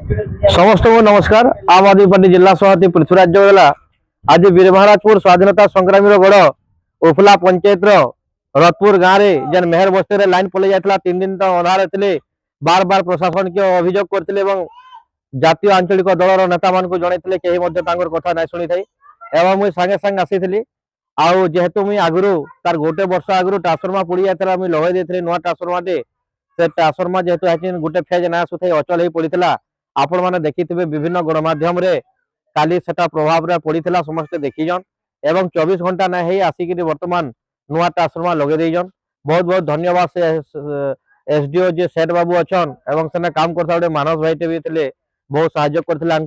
समस्त को नमस्कार। आम आदमी पार्टी जिला सभापति पृथ्वीराज जगला आज वीरमहाराजपुर स्वाधीनता संग्रामी गढ़ उफला पंचायत रतपुर गाँव में जेन मेहर बस्ती लाइन पलि जाता 3 दिन तक अंधार थे बार बार प्रशासन के अभियोग करते जातीय आंचलिक दलर नेता मान जनते कहीं कथा ना शुणी थी एवं मुझे सांगे सांगे आसी जेहेतु मुझे आगु तार गोटे वर्ष आगु ट्रांसफर्मा पड़ जाता मुझे लगे देती नुआ ट्रांसफर्मा से ट्रांसफर्मा जेहेतु गोटे फेज ना आसुई अचल हो पड़ा आपण मैंने देखि विभिन्न गणमाध्यम काली सेटा प्रभाव रे पड़ा समस्ते देखीजन एवं 24 घंटा ना है आसिक बर्तमान नुआ ट्रांसफर्मा लगे देजन। बहुत बहुत धन्यवाद से एसडीओ जे सेठ बाबू अच्छन एवं से काम करता गोटे मानस भाईटे भी थे बहुत साहाय्य करते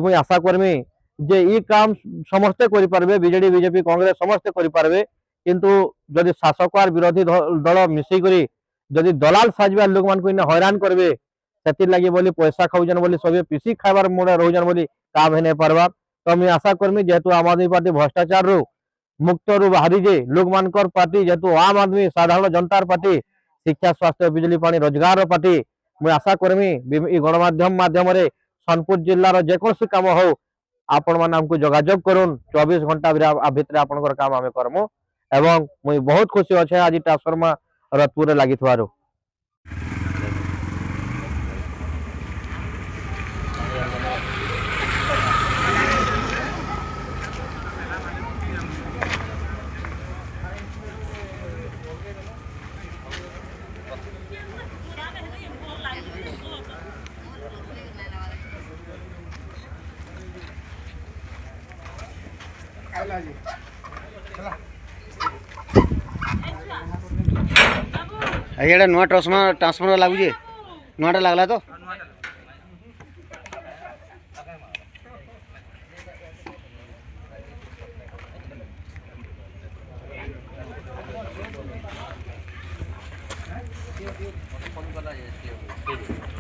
मुझे आशा करमी जे ई काम समस्ते करें बीजेडी बीजेपी कांग्रेस समस्ते करें किंतु जदि शासक और विरोधी दल मिसिक जदि दलाल साजबार लोक मान हैरान करेंगे से लगी बोली पैसा खाऊन बोली सब पिसी खाबार मुड़े रोजन बोली काम है नहीं पार्बार। तो मुझे आशा करमी जेहेतु आम आदमी पार्टी भ्रष्टाचार रु मुक्त रु बाहरी जे लोक मानकर पार्टी जेहेतु आम आदमी साधारण जनतार पार्टी शिक्षा स्वास्थ्य बिजली पानी रोजगार पार्टी मुझे आशा करमी गणमाध्यम माध्यम सोनपुर जिलार जेकोसी काम हो आपण मैंने आमको जोगाजोग करूँ 24 घंटा भितर आपंकर काम आम करमु एवं मुझे बहुत खुशी अच्छे आज ट्रांसफर्मा रतपुर लगी थुआरू। ये नुआ ट्रांसफर लगुचे नुआटा लगला तो फोन